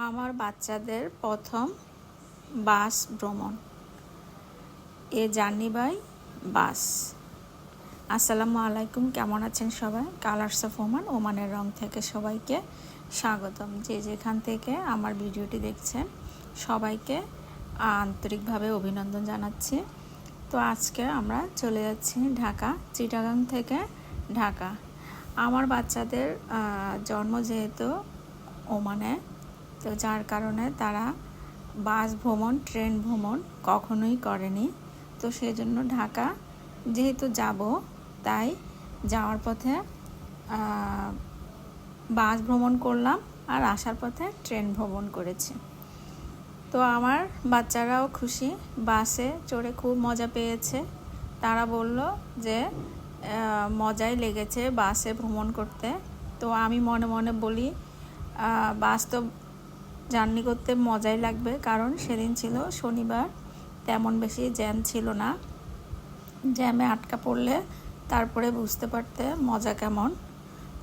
আমার বাচ্চাদের প্রথম বাস ভ্রমণ, এ জার্নি বাই বাস। আসসালামু আলাইকুম, কেমন আছেন সবাই? কালার্স অফ ওমান, ওমানের রং থেকে সবাইকে স্বাগতম। যে যেখান থেকে আমার ভিডিওটি দেখছেন সবাইকে আন্তরিকভাবে অভিনন্দন জানাচ্ছি। তো আজকে আমরা চলে যাচ্ছি ঢাকা, চিটাগাং থেকে ঢাকা। আমার বাচ্চাদের জন্ম যেহেতু ওমানে, তো যার কারণে তারা বাস ভ্রমণ, ট্রেন ভ্রমণ কখনোই করেনি। তো সেই জন্য ঢাকা যেহেতু যাব, তাই যাওয়ার পথে বাস ভ্রমণ করলাম আর আসার পথে ট্রেন ভ্রমণ করেছি। তো আমার বাচ্চারাও খুশি, বাসে চড়ে খুব মজা পেয়েছে। তারা বলল যে মজাই লেগেছে বাসে ভ্রমণ করতে। তো আমি মনে মনে বলি বাস তো জার্নি করতে মজাই লাগবে, কারণ সেদিন ছিল শনিবার, তেমন বেশি জ্যাম ছিল না। জ্যামে আটকা পড়লে তারপরে বুঝতে পারতে মজা কেমন।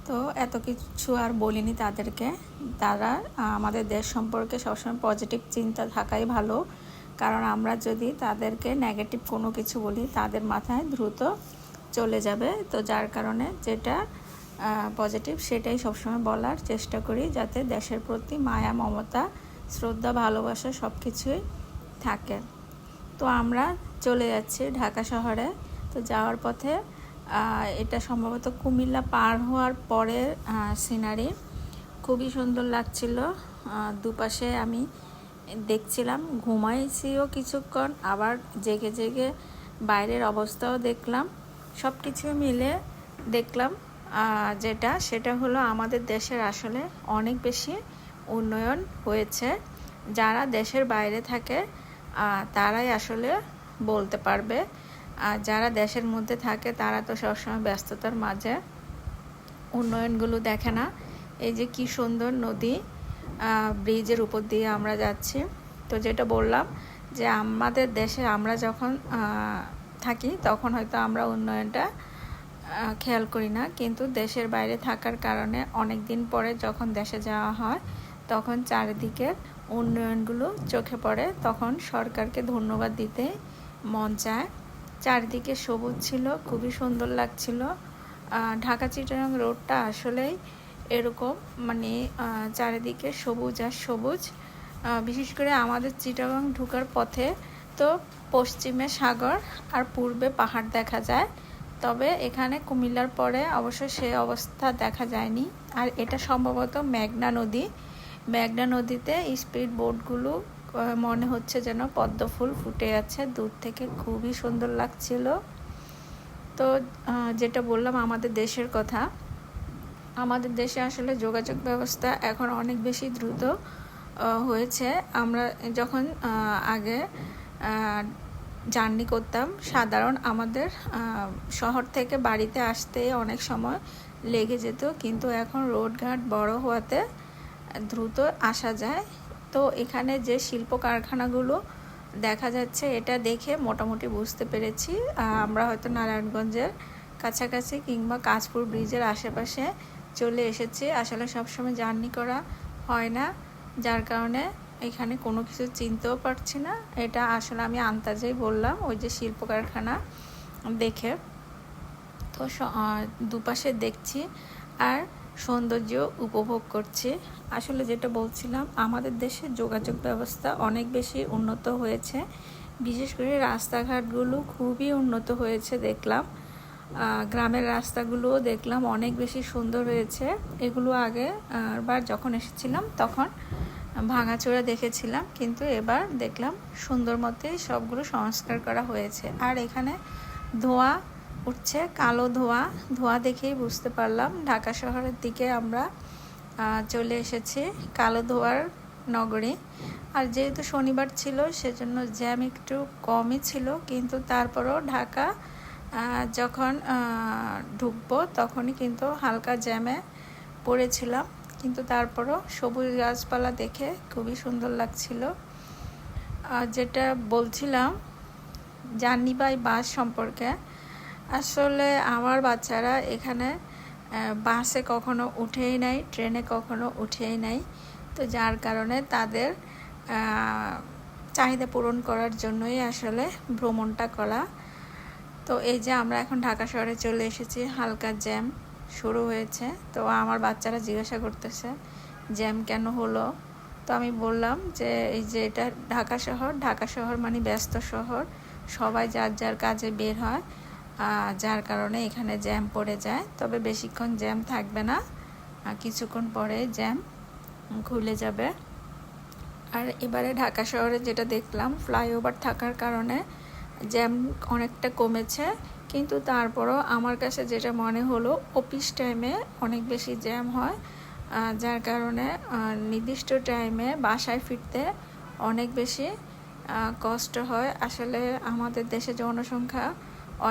তো এত কিছু আর বলিনি তাদেরকে। তারা আমাদের দেশ সম্পর্কে সবসময় পজিটিভ চিন্তা থাকাই ভালো, কারণ আমরা যদি তাদেরকে নেগেটিভ কোনো কিছু বলি তাদের মাথায় দ্রুত চলে যাবে। তো যার কারণে যেটা পজিটিভ সেটাই সবসময় বলার চেষ্টা করি, যাতে দেশের প্রতি মায়া, মমতা, শ্রদ্ধা, ভালোবাসা সব কিছুই থাকে। তো আমরা চলে যাচ্ছি ঢাকা শহরে। তো যাওয়ার পথে এটা সম্ভবত কুমিল্লা পার হওয়ার পরের সিনারি, খুবই সুন্দর লাগছিল। দুপাশে আমি দেখছিলাম, ঘুমাইছিও কিছুক্ষণ, আবার জেগে জেগে বাইরের অবস্থাও দেখলাম। সব কিছু মিলে দেখলাম সেটা হলো আমাদের দেশের আসলে অনেক বেশি উন্নয়ন হয়েছে। যারা দেশের বাইরে থাকে তারাই আসলে বলতে পারবে, আর যারা দেশের মধ্যে থাকে তারা তো সবসময় ব্যস্ততার মাঝে উন্নয়নগুলো দেখে না। এই যে কি সুন্দর নদী, ব্রিজের উপর দিয়ে আমরা যাচ্ছি। তো যেটা বললাম যে আমাদের দেশে আমরা যখন থাকি তখন হয়তো আমরা উন্নয়নটা খেয়াল করি না, কিন্তু দেশের বাইরে থাকার কারণে অনেক দিন পরে যখন দেশে যাওয়া হয় তখন চারিদিকের উন্নয়নগুলো চোখে পড়ে, তখন সরকারকে ধন্যবাদ দিতে মন চায়। চারিদিকে সবুজ ছিল, খুবই সুন্দর লাগছিল। ঢাকা চিটাগাং রোডটা আসলেই এরকম, মানে চারিদিকে সবুজ আর সবুজ। বিশেষ করে আমাদের চিটাগাং ঢোকার পথে তো পশ্চিমে সাগর আর পূর্বে পাহাড় দেখা যায়, তবে এখানে কুমিল্লার পরে অবশ্য সে অবস্থা দেখা যায়নি। আর এটা সম্ভবত মেঘনা নদী। মেঘনা নদীতে স্পিড বোটগুলো মনে হচ্ছে যেন পদ্ম ফুল ফুটে আছে, দূর থেকে খুবই সুন্দর লাগছিল। তো যেটা বললাম আমাদের দেশের কথা, আমাদের দেশে আসলে যোগাযোগ ব্যবস্থা এখন অনেক বেশি দ্রুত হয়েছে। আমরা যখন আগে জার্নি করতাম, সাধারণ আমাদের শহর থেকে বাড়িতে আসতে অনেক সময় লেগে যেত, কিন্তু এখন রোডঘাট বড় হওয়াতে দ্রুত আসা যায়। তো এখানে যে শিল্প কারখানাগুলো দেখা যাচ্ছে, এটা দেখে মোটামুটি বুঝতে পেরেছি আমরা হয়তো নারায়ণগঞ্জের কাছাকাছি কিংবা কাঁচপুর ব্রিজের আশেপাশে চলে এসেছি। আসলে সবসময় জার্নি করা হয় না, যার কারণে এখানে কোনো কিছু চিনতেও পারছি না। এটা আসলে আমি আন্দাজেই বললাম, ওই যে শিল্প কারখানা দেখে। তো দুপাশে দেখছি আর সৌন্দর্য উপভোগ করছি। আসলে যেটা বলছিলাম, আমাদের দেশের যোগাযোগ ব্যবস্থা অনেক বেশি উন্নত হয়েছে, বিশেষ করে রাস্তাঘাটগুলো খুবই উন্নত হয়েছে দেখলাম। গ্রামের রাস্তাগুলোও দেখলাম অনেক বেশি সুন্দর হয়েছে। এগুলো আগে বার যখন এসেছিলাম তখন ভাঙাচোরা দেখেছিলাম, কিন্তু এবার দেখলাম সুন্দর মতোই সবগুলো সংস্কার করা হয়েছে। আর এখানে ধোঁয়া উঠছে, কালো ধোঁয়া, ধোঁয়া দেখেই বুঝতে পারলাম ঢাকা শহরের দিকে আমরা চলে এসেছি, কালো ধোঁয়ার নগরী। আর যেহেতু শনিবার ছিল সেজন্য জ্যাম একটু কমই ছিল, কিন্তু তারপরও ঢাকা যখন ঢুকবো তখনই কিন্তু হালকা জ্যামে পড়েছিলাম, কিন্তু তারপরও সবুজ গাছপালা দেখে খুবই সুন্দর লাগছিল। যেটা বলছিলাম জার্নি বাই বাস সম্পর্কে, আসলে আমার বাচ্চারা এখানে বাসে কখনো উঠেই নাই, ট্রেনে কখনো উঠেই নাই। তো যার কারণে তাদের চাহিদা পূরণ করার জন্যই আসলে ভ্রমণটা করা। তো এই যে আমরা এখন ঢাকা শহরে চলে এসেছি, হালকা জ্যাম শুরু হয়েছে। তো আমার বাচ্চারা জিজ্ঞাসা করতেছে জ্যাম কেন হলো। তো আমি বললাম যে এই যে এটা ঢাকা শহর মানে ব্যস্ত শহর, সবাই যার যার কাজে বের হয়, যার কারণে এখানে জ্যাম পড়ে যায়। তবে বেশিক্ষণ জ্যাম থাকবে না, কিছুক্ষণ পরে জ্যাম খুলে যাবে। আর এবারে ঢাকা শহরে যেটা দেখলাম, ফ্লাইওভার থাকার কারণে জ্যাম অনেকটা কমেছে, কিন্তু তারপরও আমার কাছে যেটা মনে হলো অফিস টাইমে অনেক বেশি জ্যাম হয়, যার কারণে নির্দিষ্ট টাইমে বাসায় ফিরতে অনেক বেশি কষ্ট হয়। আসলে আমাদের দেশে জনসংখ্যা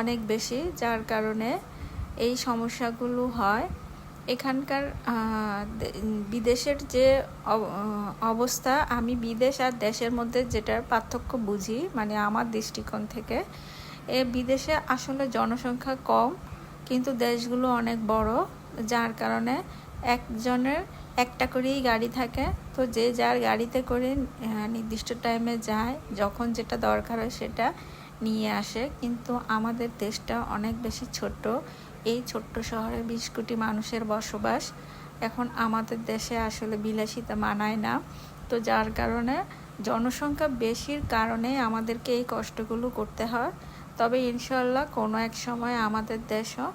অনেক বেশি, যার কারণে এই সমস্যাগুলো হয়। এখানকার বিদেশের যে অবস্থা, আমি বিদেশ আর দেশের মধ্যে যেটার পার্থক্য বুঝি, মানে আমার দৃষ্টিকোণ থেকে, বিদেশে আসলে জনসংখ্যা কম কিন্তু দেশগুলো অনেক বড়, যার কারণে একজনের একটা করেই গাড়ি থাকে। তো যে যার গাড়িতে করে নির্দিষ্ট টাইমে যায়, যখন যেটা দরকার হয় সেটা নিয়ে আসে। কিন্তু আমাদের দেশটা অনেক বেশি ছোট, এই ছোট্ট শহরে 20 কোটি মানুষের বসবাস। এখন আমাদের দেশে আসলে বিলাসিতা মানায় না, তো যার কারণে জনসংখ্যা বেশির কারণে আমাদেরকে এই কষ্টগুলো করতে হয়। তবে ইনশাল্লাহ কোনো এক সময় আমাদের দেশও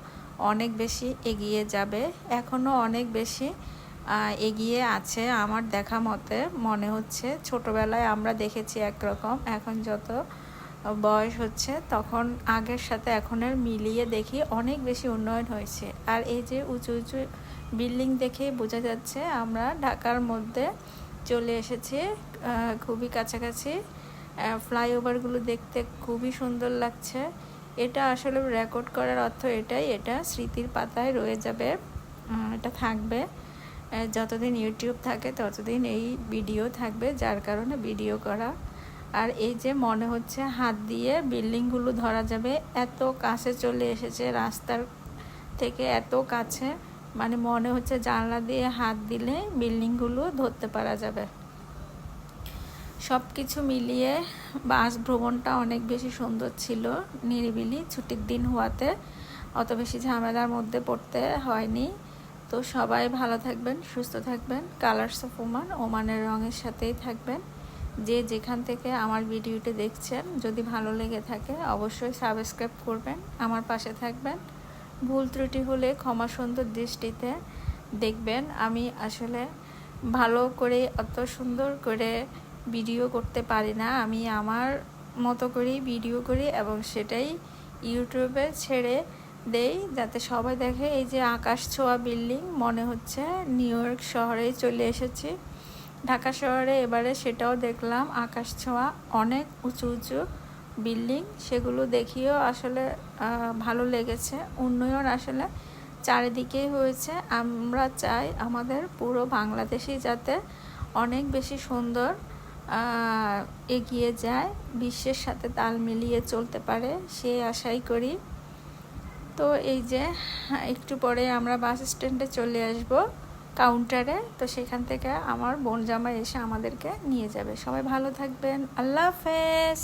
অনেক বেশি এগিয়ে যাবে, এখনও অনেক বেশি এগিয়ে আছে আমার দেখা মতে মনে হচ্ছে। ছোটোবেলায় আমরা দেখেছি একরকম, এখন যত বয়স হচ্ছে তখন আগের সাথে এখনের মিলিয়ে দেখি অনেক বেশি উন্নয়ন হয়েছে। আর এই যে উঁচু উঁচু বিল্ডিং দেখে বোঝা যাচ্ছে আমরা ঢাকার মধ্যে চলে এসেছি, খুবই কাছাকাছি। ফ্লাইওভারগুলো দেখতে খুবই সুন্দর লাগছে। এটা আসলে রেকর্ড করার অর্থ এটাই, এটা স্মৃতির পাতায় রয়ে যাবে, এটা থাকবে যতদিন ইউটিউব থাকে ততদিন এই ভিডিও থাকবে, যার কারণে ভিডিও করা। আর এই যে মনে হচ্ছে হাত দিয়ে বিল্ডিংগুলো ধরা যাবে, এত কাছে চলে এসেছে রাস্তার থেকে, এত কাছে, মানে মনে হচ্ছে জানলা দিয়ে হাত দিলে বিল্ডিংগুলো ধরতে পারা যাবে। সব কিছু মিলিয়ে বাস ভ্রমণটা অনেক বেশি সুন্দর ছিল, নিরিবিলি, ছুটির দিন হওয়াতে অত বেশি ঝামেলার মধ্যে পড়তে হয়নি। তো সবাই ভালো থাকবেন, সুস্থ থাকবেন। কালার্স অফ ওমান, ওমানের রঙের সাথেই থাকবেন। যে যেখান থেকে আমার ভিডিওটি দেখছেন, যদি ভালো লেগে থাকে অবশ্যই সাবস্ক্রাইব করবেন, আমার পাশে থাকবেন। ভুল ত্রুটি হলে ক্ষমা সুন্দর দৃষ্টিতে দেখবেন। আমি আসলে ভালো করে অত সুন্দর করে ভিডিও করতে পারি না, আমি আমার মতো করেই ভিডিও করি এবং সেটাই ইউটিউবে ছেড়ে দেই যাতে সবাই দেখে। এই যে আকাশ ছোঁয়া বিল্ডিং, মনে হচ্ছে নিউ ইয়র্ক শহরেই চলে এসেছি। ঢাকা শহরে এবারে সেটাও দেখলাম, আকাশ ছোঁয়া অনেক উঁচু উঁচু বিল্ডিং, সেগুলো দেখিও আসলে ভালো লেগেছে। উন্নয়ন আসলে চারিদিকেই হয়েছে। আমরা চাই আমাদের পুরো বাংলাদেশই যাতে অনেক বেশি সুন্দর এগিয়ে যায়, বিশ্বের সাথে তাল মিলিয়ে চলতে পারে, সেই আশাই করি। তো এই যে একটু পরে আমরা বাস স্ট্যান্ডে চলে আসব, কাউন্টারে। তো সেখান থেকে আমার বোন জামাই এসে আমাদেরকে নিয়ে যাবে। সবাই ভালো থাকবেন, আল্লাহ হাফেজ।